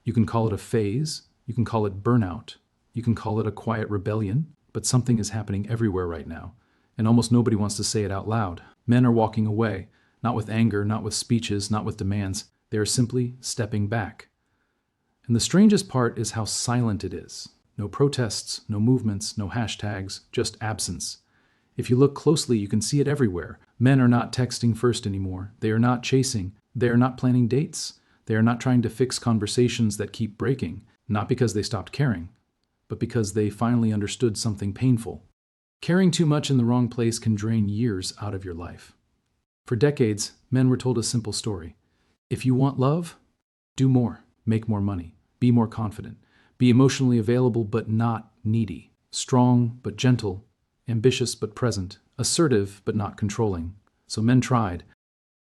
You can call it a phase, you can call it burnout, you can call it a quiet rebellion, but something is happening everywhere right now, and almost nobody wants to say it out loud. Men are walking away, not with anger, not with speeches, not with demands. They are simply stepping back. And the strangest part is how silent it is. No protests, no movements, no hashtags, just absence. If you look closely, you can see it everywhere. Men are not texting first anymore. They are not chasing. They are not planning dates. They are not trying to fix conversations that keep breaking, not because they stopped caring, but because they finally understood something painful. Caring too much in the wrong place can drain years out of your life. For decades, men were told a simple story. If you want love, do more, make more money, be more confident, be emotionally available but not needy, strong but gentle, ambitious but present, assertive but not controlling. So men tried.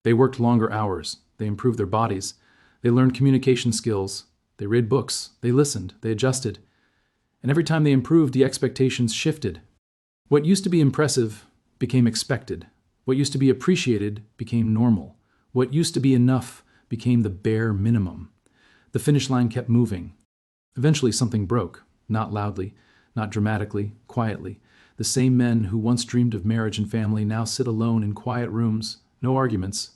They worked longer hours, they improved their bodies, they learned communication skills, they read books, they listened, they adjusted. And every time they improved, the expectations shifted. What used to be impressive became expected. What used to be appreciated became normal. What used to be enough became the bare minimum. The finish line kept moving. Eventually something broke, not loudly, not dramatically, quietly. The same men who once dreamed of marriage and family now sit alone in quiet rooms, no arguments,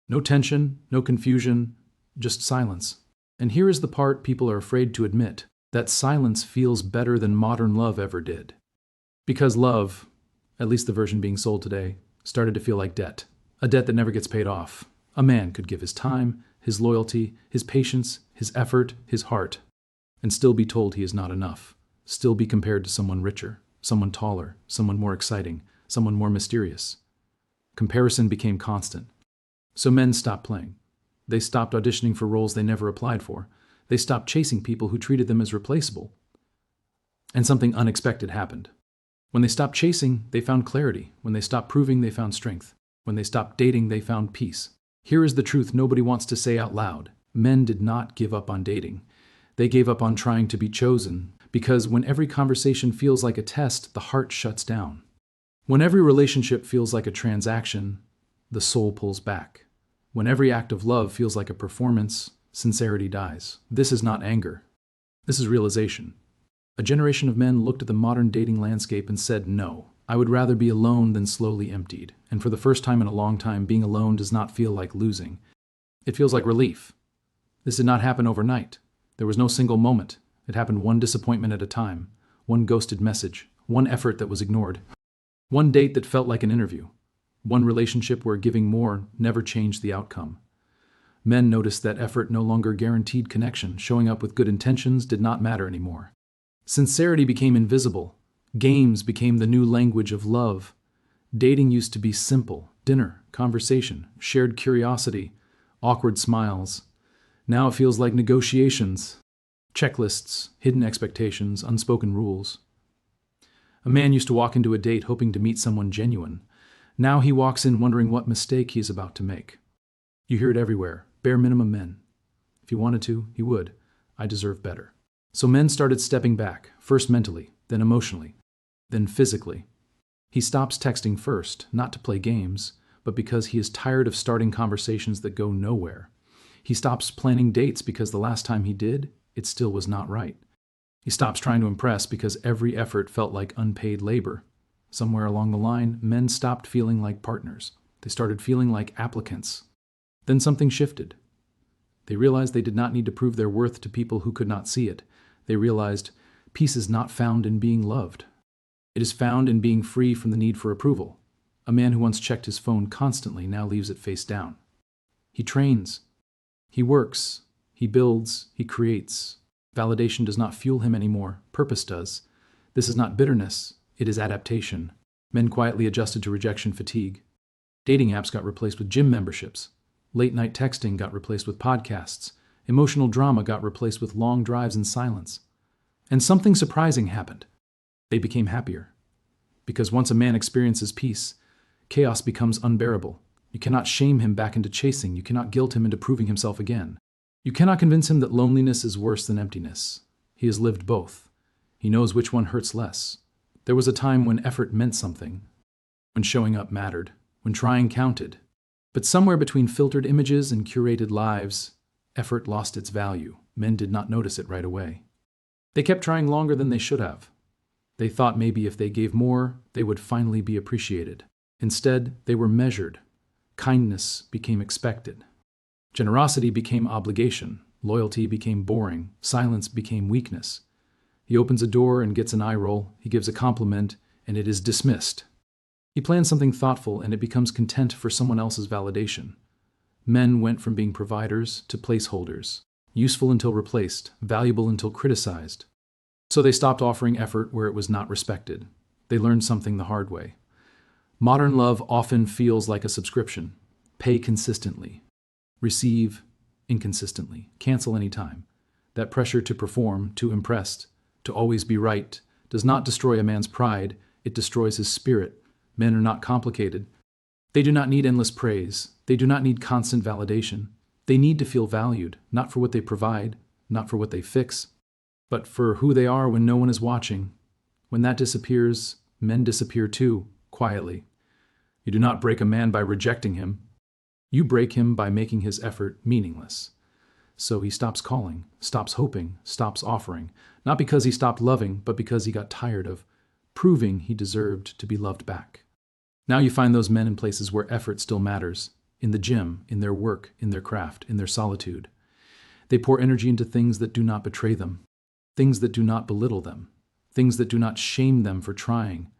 no tension, no confusion, just silence. And here is the part people are afraid to admit. That silence feels better than modern love ever did. Because love, at least the version being sold today, started to feel like debt. A debt that never gets paid off. A man could give his time, his loyalty, his patience, his effort, his heart, and still be told he is not enough. Still be compared to someone richer, someone taller, someone more exciting, someone more mysterious. Comparison became constant. So men stopped playing. They stopped auditioning for roles they never applied for. They stopped chasing people who treated them as replaceable. And something unexpected happened. When they stopped chasing, they found clarity. When they stopped proving, they found strength. When they stopped dating, they found peace. Here is the truth nobody wants to say out loud. Men did not give up on dating. They gave up on trying to be chosen, because when every conversation feels like a test, the heart shuts down. When every relationship feels like a transaction, the soul pulls back. When every act of love feels like a performance, sincerity dies. This is not anger. This is realization. A generation of men looked at the modern dating landscape and said, no, I would rather be alone than slowly emptied. And for the first time in a long time, being alone does not feel like losing. It feels like relief. This did not happen overnight. There was no single moment. It happened one disappointment at a time, one ghosted message, one effort that was ignored, one date that felt like an interview, one relationship where giving more never changed the outcome. Men noticed that effort no longer guaranteed connection. Showing up with good intentions did not matter anymore. Sincerity became invisible. Games became the new language of love. Dating used to be simple: dinner, conversation, shared curiosity, awkward smiles. Now it feels like negotiations, checklists, hidden expectations, unspoken rules. A man used to walk into a date hoping to meet someone genuine. Now he walks in wondering what mistake he is about to make. You hear it everywhere. Bare minimum men. If he wanted to, he would. I deserve better. So men started stepping back, first mentally, then emotionally, then physically. He stops texting first, not to play games, but because he is tired of starting conversations that go nowhere. He stops planning dates because the last time he did, it still was not right. He stops trying to impress because every effort felt like unpaid labor. Somewhere along the line, men stopped feeling like partners. They started feeling like applicants. Then something shifted. They realized they did not need to prove their worth to people who could not see it. They realized peace is not found in being loved. It is found in being free from the need for approval. A man who once checked his phone constantly now leaves it face down. He trains. He works. He builds. He creates. Validation does not fuel him anymore. Purpose does. This is not bitterness. It is adaptation. Men quietly adjusted to rejection fatigue. Dating apps got replaced with gym memberships. Late-night texting got replaced with podcasts. Emotional drama got replaced with long drives in silence. And something surprising happened. They became happier. Because once a man experiences peace, chaos becomes unbearable. You cannot shame him back into chasing. You cannot guilt him into proving himself again. You cannot convince him that loneliness is worse than emptiness. He has lived both. He knows which one hurts less. There was a time when effort meant something, when showing up mattered, when trying counted. But somewhere between filtered images and curated lives, effort lost its value. Men did not notice it right away. They kept trying longer than they should have. They thought maybe if they gave more, they would finally be appreciated. Instead, they were measured. Kindness became expected. Generosity became obligation. Loyalty became boring. Silence became weakness. He opens a door and gets an eye roll. He gives a compliment, and it is dismissed. He plans something thoughtful, and it becomes content for someone else's validation. Men went from being providers to placeholders, useful until replaced, valuable until criticized. So they stopped offering effort where it was not respected. They learned something the hard way. Modern love often feels like a subscription. Pay consistently. Receive inconsistently. Cancel anytime. That pressure to perform, to impress, to always be right, does not destroy a man's pride, it destroys his spirit. Men are not complicated. They do not need endless praise. They do not need constant validation. They need to feel valued, not for what they provide, not for what they fix, but for who they are when no one is watching. When that disappears, men disappear too, quietly. You do not break a man by rejecting him. You break him by making his effort meaningless. So he stops calling, stops hoping, stops offering, not because he stopped loving, but because he got tired of proving he deserved to be loved back. Now you find those men in places where effort still matters, in the gym, in their work, in their craft, in their solitude. They pour energy into things that do not betray them, things that do not belittle them, things that do not shame them for trying.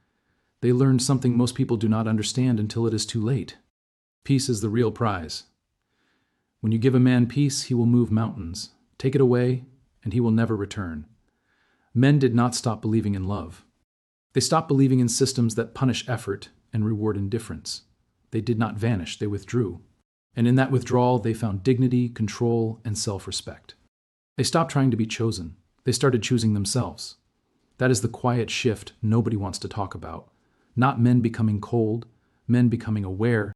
They learn something most people do not understand until it is too late. Peace is the real prize. When you give a man peace, he will move mountains. Take it away, and he will never return. Men did not stop believing in love. They stopped believing in systems that punish effort and reward indifference. They did not vanish, they withdrew. And in that withdrawal, they found dignity, control, and self-respect. They stopped trying to be chosen. They started choosing themselves. That is the quiet shift nobody wants to talk about. Not men becoming cold, men becoming aware,